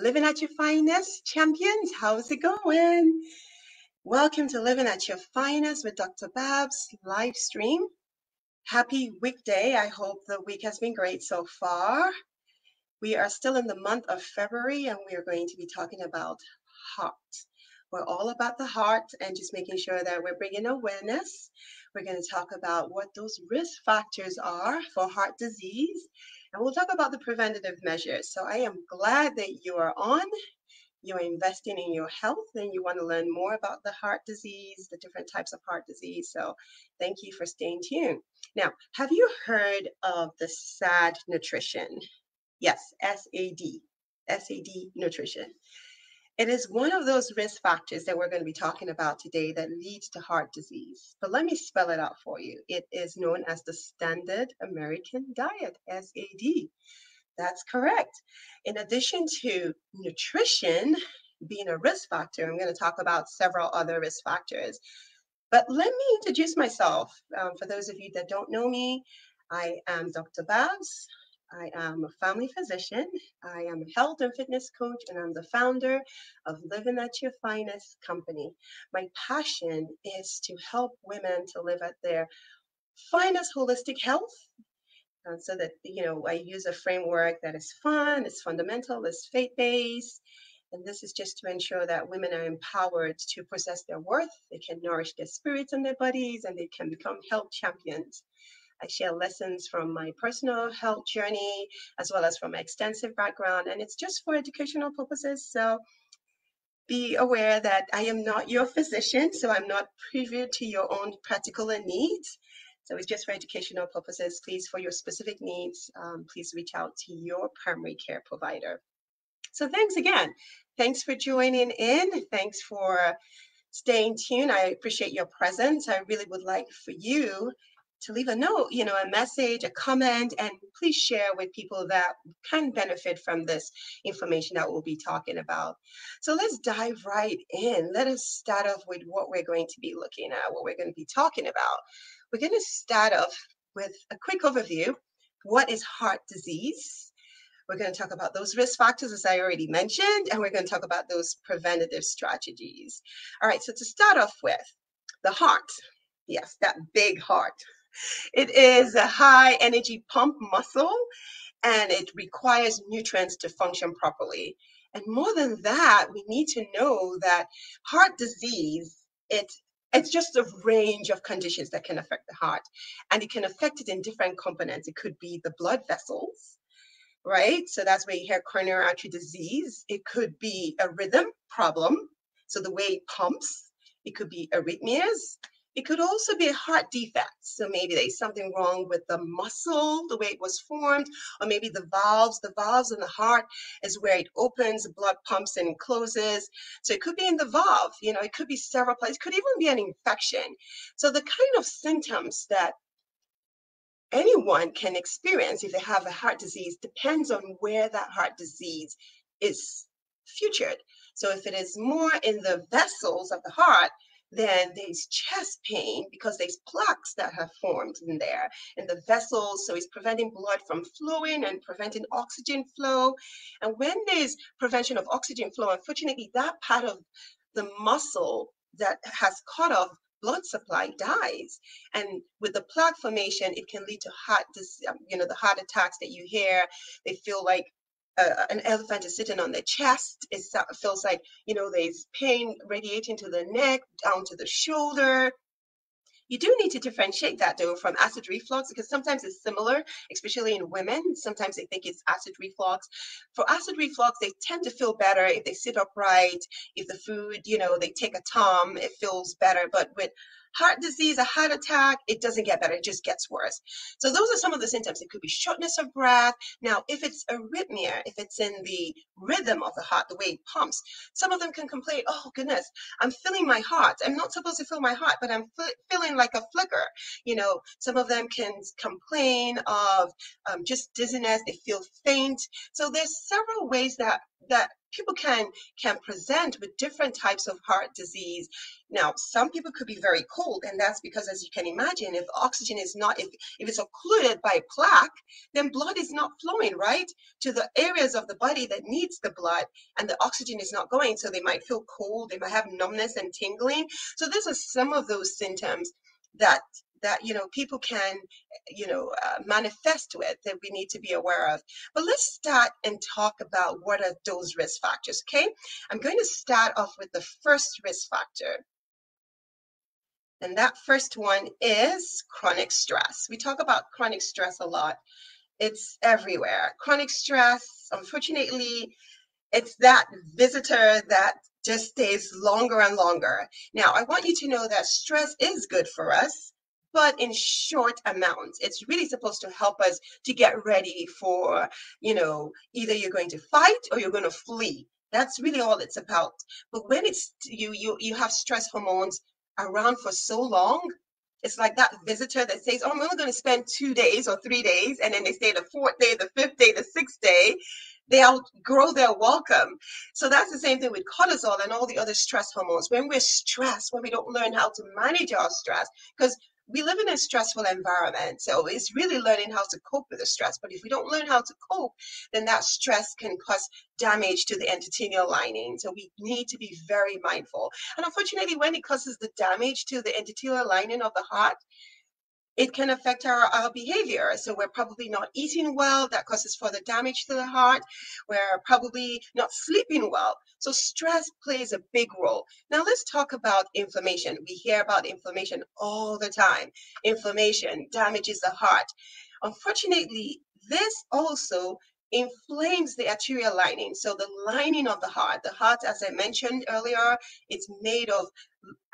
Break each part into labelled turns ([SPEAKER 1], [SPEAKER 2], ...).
[SPEAKER 1] Living at your finest, champions. How's it going? Welcome to Living at Your Finest with Dr. Babs live stream. Happy weekday. I hope the week has been great so far. We are still in the month of February and we are going to be talking about heart. We're all about the heart and just making sure that we're bringing awareness. We're going to talk about what those risk factors are for heart disease. And we'll talk about the preventative measures. So I am glad that you are on. You're investing in your health and you want to learn more about the heart disease, the different types of heart disease. So thank you for staying tuned. Now, have you heard of the SAD nutrition? Yes, SAD, SAD nutrition. It is one of those risk factors that we're going to be talking about today that leads to heart disease. But let me spell it out for you. It is known as the Standard American Diet, SAD. That's correct. In addition to nutrition being a risk factor, I'm going to talk about several other risk factors. But let me introduce myself. For those of you that don't know me, I am Dr. Babs. I am a family physician. I am a health and fitness coach, and I'm the founder of Living at Your Finest company. My passion is to help women to live at their finest holistic health. So that, I use a framework that is fun, it's fundamental, it's faith-based. And this is just to ensure that women are empowered to possess their worth. They can nourish their spirits and their bodies, and they can become health champions. I share lessons from my personal health journey, as well as from my extensive background, and it's just for educational purposes. So be aware that I am not your physician, so I'm not privy to your own particular needs. So it's just for educational purposes. Please, for your specific needs, please reach out to your primary care provider. So thanks again. Thanks for joining in. Thanks for staying tuned. I appreciate your presence. I really would like for you to leave a note, a message, a comment, and please share with people that can benefit from this information that we'll be talking about. So let's dive right in. Let us start off with what we're going to be looking at, what we're going to be talking about. We're going to start off with a quick overview. What is heart disease? We're going to talk about those risk factors, as I already mentioned, and we're going to talk about those preventative strategies. All right, so to start off with, the heart. Yes, that big heart. It is a high energy pump muscle, and it requires nutrients to function properly. And more than that, we need to know that heart disease, it's just a range of conditions that can affect the heart, and it can affect it in different components. It could be the blood vessels, right? So that's where you hear coronary artery disease. It could be a rhythm problem, so the way it pumps. It could be arrhythmias. It could also be a heart defect. So maybe there's something wrong with the muscle, the way it was formed, or maybe the valves. The valves in the heart is where it opens, blood pumps and closes. So it could be in the valve, it could be several places. It could even be an infection. So the kind of symptoms that anyone can experience if they have a heart disease depends on where that heart disease is featured. So if it is more in the vessels of the heart, then there's chest pain because there's plaques that have formed in there in the vessels. So it's preventing blood from flowing and preventing oxygen flow. And when there's prevention of oxygen flow, unfortunately, that part of the muscle that has cut off blood supply dies. And with the plaque formation, it can lead to heart disease, the heart attacks that you hear. They feel like an elephant is sitting on their chest. It feels like, there's pain radiating to the neck, down to the shoulder. You do need to differentiate that, though, from acid reflux, because sometimes it's similar, especially in women. Sometimes they think it's acid reflux. For acid reflux, they tend to feel better if they sit upright, if the food, they take a tom, it feels better. But with heart disease, a heart attack, it doesn't get better, it just gets worse. So those are some of the symptoms. It could be shortness of breath. Now, if it's arrhythmia, if it's in the rhythm of the heart, the way it pumps, some of them can complain, oh goodness, I'm feeling my heart. I'm not supposed to feel my heart, but I'm feeling like a flicker. Some of them can complain of just dizziness. They feel faint. So there's several ways that that people can present with different types of heart disease. Now, some people could be very cold, and that's because, as you can imagine, if oxygen is not, if it's occluded by plaque, then blood is not flowing right to the areas of the body that needs the blood, and the oxygen is not going. So they might feel cold, they might have numbness and tingling. So these are some of those symptoms that people can manifest with, that we need to be aware of. But let's start and talk about what are those risk factors. Okay, I'm going to start off with the first risk factor, and that first one is chronic stress. We talk about chronic stress a lot. It's everywhere. Chronic stress, unfortunately, it's that visitor that just stays longer and longer. Now, I want you to know that stress is good for us, but in short amounts. It's really supposed to help us to get ready for, either you're going to fight or you're going to flee. That's really all it's about. But when it's you have stress hormones around for so long, it's like that visitor that says, "Oh, I'm only going to spend 2 days or 3 days," and then they stay the fourth day, the fifth day, the sixth day. They outgrow their welcome. So that's the same thing with cortisol and all the other stress hormones. When we're stressed, when we don't learn how to manage our stress, because we live in a stressful environment, so it's really learning how to cope with the stress. But if we don't learn how to cope, then that stress can cause damage to the endothelial lining. So we need to be very mindful. And unfortunately, when it causes the damage to the endothelial lining of the heart, it can affect our behavior. So we're probably not eating well. That causes further damage to the heart. We're probably not sleeping well. So stress plays a big role. Now let's talk about inflammation. We hear about inflammation all the time. Inflammation damages the heart. Unfortunately, this also inflames the arterial lining. So the lining of the heart, as I mentioned earlier, it's made of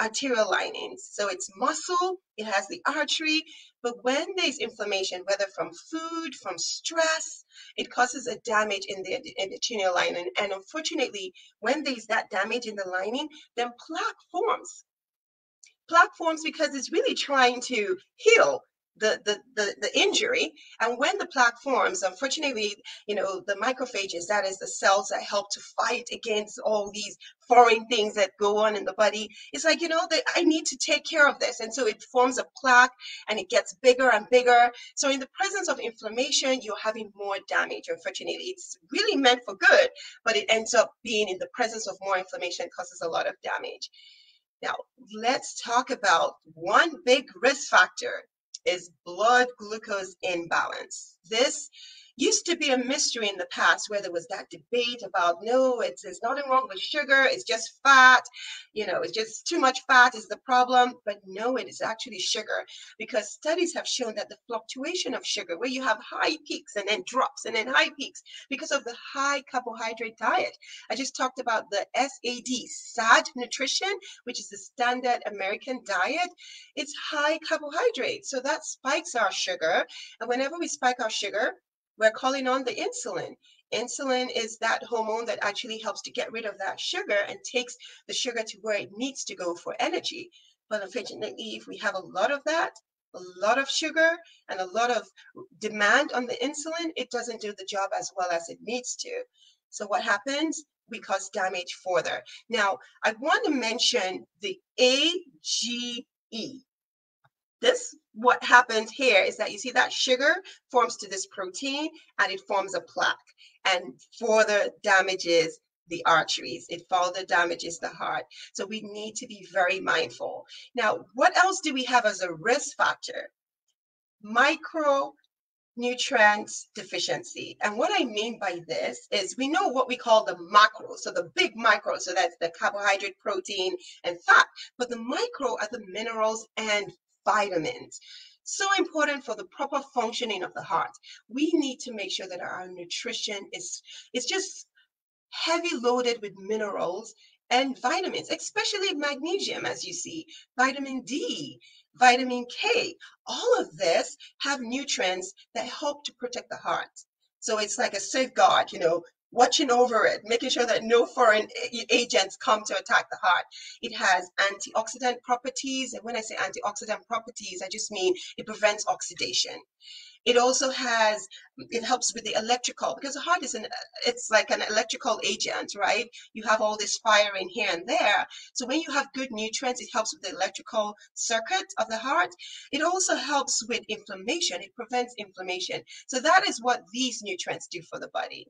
[SPEAKER 1] arterial linings. So it's muscle, it has the artery, but when there's inflammation, whether from food, from stress, it causes a damage in the arterial lining. And unfortunately, when there's that damage in the lining, then plaque forms. Plaque forms because it's really trying to heal the injury. And when the plaque forms, unfortunately, the macrophages, that is the cells that help to fight against all these foreign things that go on in the body, it's like, I need to take care of this. And so it forms a plaque and it gets bigger and bigger. So in the presence of inflammation, you're having more damage. Unfortunately, it's really meant for good, but it ends up being in the presence of more inflammation, causes a lot of damage. Now, let's talk about one big risk factor is blood glucose imbalance. This used to be a mystery in the past, where there was that debate about, no, there's nothing wrong with sugar, it's just fat, it's just too much fat is the problem. But no, it is actually sugar, because studies have shown that the fluctuation of sugar, where you have high peaks and then drops and then high peaks, because of the high carbohydrate diet. I just talked about the SAD nutrition, which is the standard American diet. It's high carbohydrate, so that spikes our sugar. And whenever we spike our sugar, we're calling on the insulin. Insulin is that hormone that actually helps to get rid of that sugar and takes the sugar to where it needs to go for energy. But unfortunately, if we have a lot of that, a lot of sugar, and a lot of demand on the insulin, it doesn't do the job as well as it needs to. So what happens? We cause damage further. Now, I want to mention the AGE. What happens here is that you see that sugar forms to this protein and it forms a plaque and further damages the arteries. It further damages the heart. So we need to be very mindful. Now, what else do we have as a risk factor? Micronutrient deficiency. And what I mean by this is, we know what we call the macros, so the big macros, so that's the carbohydrate, protein, and fat. But the micro are the minerals and vitamins. So important for the proper functioning of the heart. We need to make sure that our nutrition is just heavy loaded with minerals and vitamins, especially magnesium, as you see, vitamin D, vitamin K. All of this have nutrients that help to protect the heart. So it's like a safeguard, watching over it, making sure that no foreign agents come to attack the heart. It has antioxidant properties. And when I say antioxidant properties, I just mean it prevents oxidation. It also has, it helps with the electrical, because the heart is it's like an electrical agent, right? You have all this firing here and there. So when you have good nutrients, it helps with the electrical circuit of the heart. It also helps with inflammation. It prevents inflammation. So that is what these nutrients do for the body.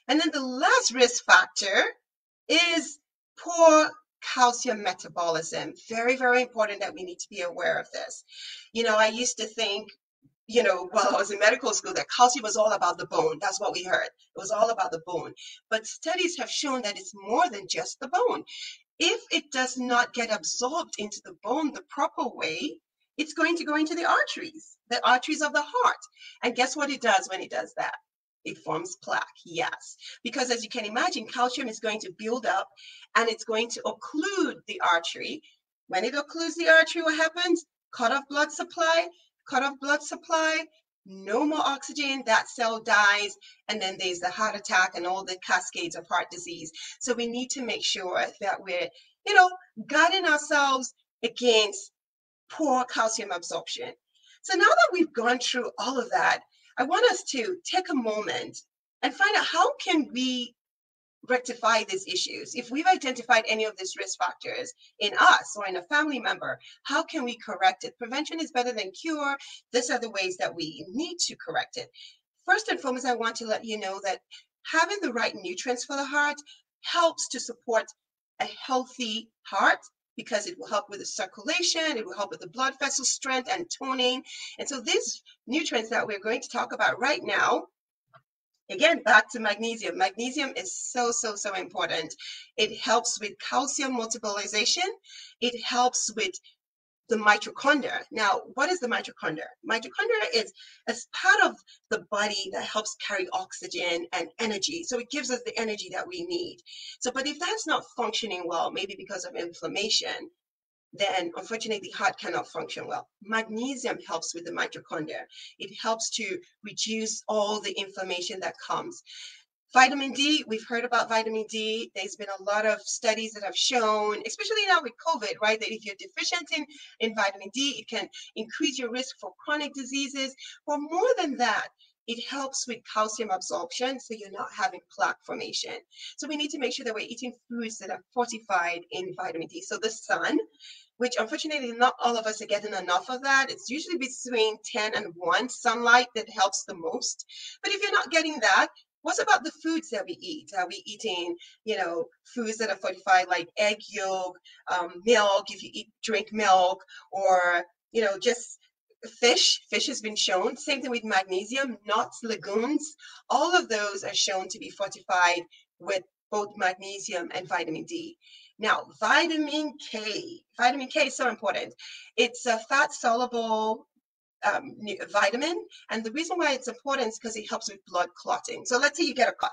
[SPEAKER 1] And then the last risk factor is poor calcium metabolism. Very, very important that we need to be aware of this. I used to think, while I was in medical school, that calcium was all about the bone. That's what we heard. It was all about the bone. But studies have shown that it's more than just the bone. If it does not get absorbed into the bone the proper way, it's going to go into the arteries of the heart. And guess what it does when it does that? It forms plaque, yes. Because as you can imagine, calcium is going to build up and it's going to occlude the artery. When it occludes the artery, what happens? Cut off blood supply, no more oxygen, that cell dies, and then there's the heart attack and all the cascades of heart disease. So we need to make sure that we're, guarding ourselves against poor calcium absorption. So now that we've gone through all of that, I want us to take a moment and find out how can we rectify these issues. If we've identified any of these risk factors in us or in a family member, how can we correct it? Prevention is better than cure. These are the ways that we need to correct it. First and foremost, I want to let you know that having the right nutrients for the heart helps to support a healthy heart, because it will help with the circulation, it will help with the blood vessel strength and toning. And so these nutrients that we're going to talk about right now, again, back to magnesium. Magnesium is so, so, so important. It helps with calcium mobilization. It helps with the mitochondria. Now, what is the mitochondria? Mitochondria is part of the body that helps carry oxygen and energy. So it gives us the energy that we need. So, but if that's not functioning well, maybe because of inflammation, then unfortunately the heart cannot function well. Magnesium helps with the mitochondria. It helps to reduce all the inflammation that comes. Vitamin D, we've heard about vitamin D. There's been a lot of studies that have shown, especially now with COVID, right, that if you're deficient in vitamin D, it can increase your risk for chronic diseases. But more than that, it helps with calcium absorption, so you're not having plaque formation. So we need to make sure that we're eating foods that are fortified in vitamin D. So the sun, which unfortunately not all of us are getting enough of that. It's usually between 10 and 1 sunlight that helps the most. But if you're not getting that, what about the foods that we eat? Are we eating, foods that are fortified like egg yolk, milk, if you drink milk, or, just fish? Fish has been shown. Same thing with magnesium, nuts, legumes. All of those are shown to be fortified with both magnesium and vitamin D. Now, vitamin K. Vitamin K is so important. It's a fat-soluble vitamin, and the reason why it's important is because it helps with blood clotting. So let's say you get a cut.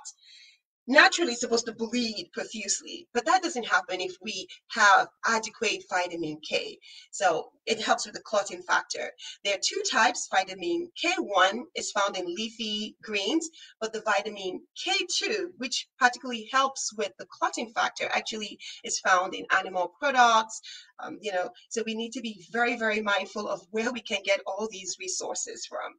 [SPEAKER 1] Naturally, it's supposed to bleed profusely, but that doesn't happen if we have adequate vitamin K. So it helps with the clotting factor. There are two types. Vitamin K1 is found in leafy greens, but the vitamin K2, which particularly helps with the clotting factor, actually is found in animal products. So we need to be very, very mindful of where we can get all these resources from.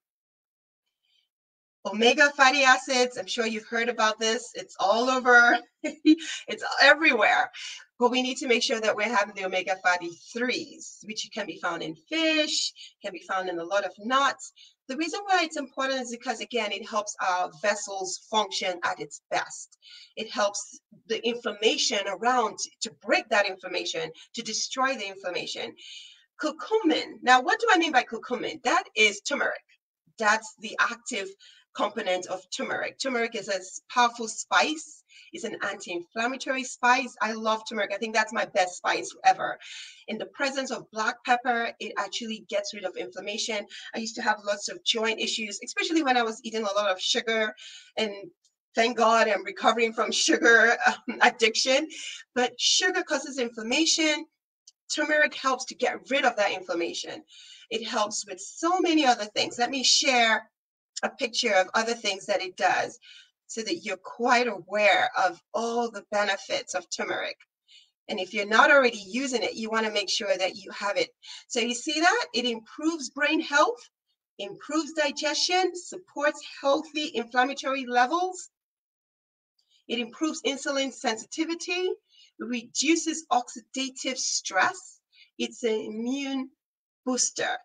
[SPEAKER 1] Omega fatty acids, I'm sure you've heard about this. It's all over, it's everywhere. But we need to make sure that we're having the omega fatty 3s, which can be found in fish, can be found in a lot of nuts. The reason why it's important is because, again, it helps our vessels function at its best. It helps the inflammation around to break that inflammation, to destroy the inflammation. Curcumin. Now, what do I mean by curcumin? That is turmeric. That's the active component of turmeric. Turmeric is a powerful spice. It's an anti-inflammatory spice. I love turmeric. I think that's my best spice ever. In the presence of black pepper, it actually gets rid of inflammation. I used to have lots of joint issues, especially when I was eating a lot of sugar, and thank God I'm recovering from sugar addiction. But sugar causes inflammation. Turmeric helps to get rid of that inflammation. It helps with so many other things. Let me share a picture of other things that it does. so that you're quite aware of all the benefits of turmeric. And if you're not already using it, you want to make sure that you have it. So you see that? It improves brain health, improves digestion, supports healthy inflammatory levels. It improves insulin sensitivity, reduces oxidative stress. It's an immune booster.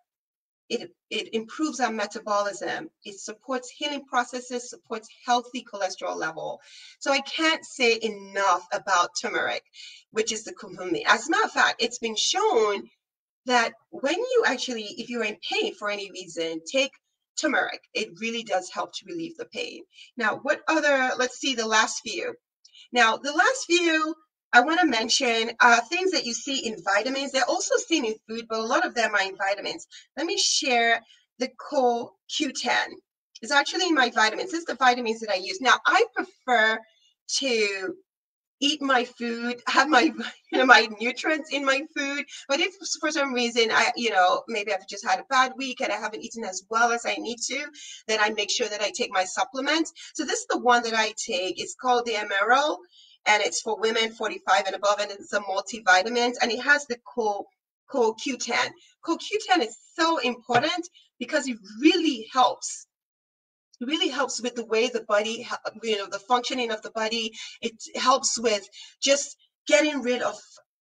[SPEAKER 1] It improves our metabolism. It supports healing processes, supports healthy cholesterol level. So I can't say enough about turmeric, which is the kumumi. As a matter of fact, it's been shown that when you actually, if you're in pain for any reason, take turmeric. It really does help to relieve the pain. Now, what other, let's see the last few. Now, the last few I want to mention things that you see in vitamins. They're also seen in food, but a lot of them are in vitamins. Let me share the CoQ10. It's actually in my vitamins. This is the vitamins that I use. Now, I prefer to eat my food, have my my nutrients in my food. But if for some reason maybe I've just had a bad week and I haven't eaten as well as I need to, then I make sure that I take my supplements. So this is the one that I take. It's called the Emerald, and it's for women 45 and above, and it's a multivitamin, and it has the CoQ10. CoQ10 is so important because it really helps. It really helps with the way the body, the functioning of the body. It helps with just getting rid of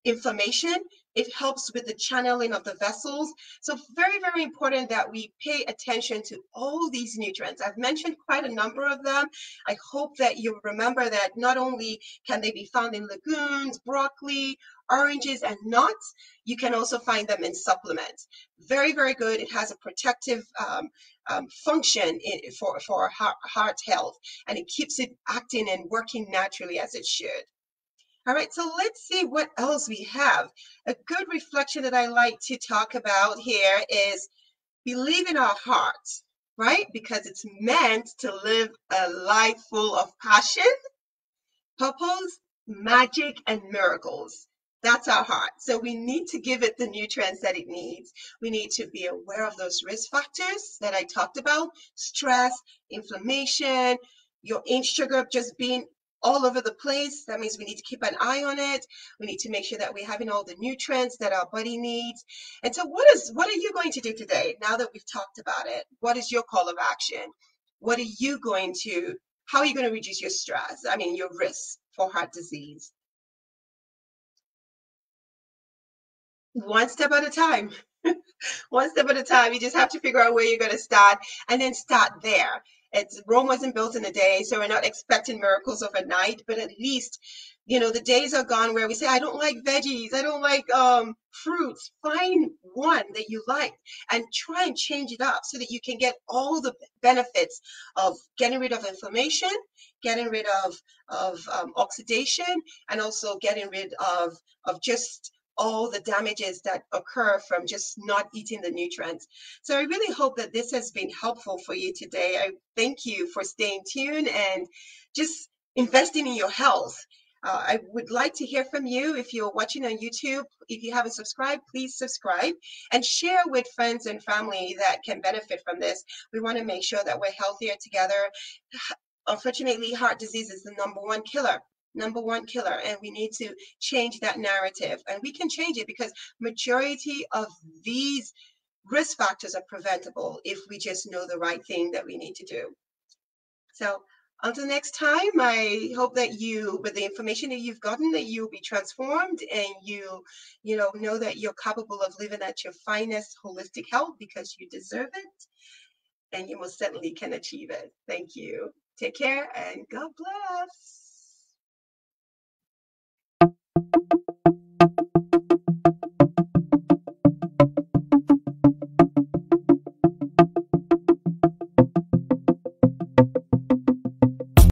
[SPEAKER 1] inflammation. It helps with the channeling of the vessels. So very, very important that we pay attention to all these nutrients. I've mentioned quite a number of them. I hope that you remember that not only can they be found in legumes, broccoli, oranges, and nuts, you can also find them in supplements. Very, very good. It has a protective function for heart health, and it keeps it acting and working naturally as it should. All right, so let's see what else we have. A good reflection that I like to talk about here is believe in our hearts, right? Because it's meant to live a life full of passion, purpose, magic, and miracles. That's our heart. So we need to give it the nutrients that it needs. We need to be aware of those risk factors that I talked about: stress, inflammation, your sugar just being all over the place. That means we need to keep an eye on it. We need to make sure that we're having all the nutrients that our body needs. And so what are you going to do today now that we've talked about it? What is your call of action? What are you going to How are you going to reduce your stress? Your risk for heart disease? One step at a time. One step at a time. You just have to figure out where you're going to start and then start there. Rome wasn't built in a day, so we're not expecting miracles overnight, but at least, the days are gone where we say, I don't like veggies, I don't like fruits. Find one that you like and try and change it up so that you can get all the benefits of getting rid of inflammation, getting rid of oxidation, and also getting rid of just all the damages that occur from just not eating the nutrients. So I really hope that this has been helpful for you today. I thank you for staying tuned and just investing in your health. I would like to hear from you. If you're watching on YouTube, if you haven't subscribed, please subscribe and share with friends and family that can benefit from this. We want to make sure that we're healthier together. Unfortunately, heart disease is the number one killer, and we need to change that narrative, and we can change it because majority of these risk factors are preventable if we just know the right thing that we need to do. So until next time, I hope that you, with the information that you've gotten, that you'll be transformed and you know that you're capable of living at your finest holistic health because you deserve it, and you most certainly can achieve it. Thank you. Take care and God bless.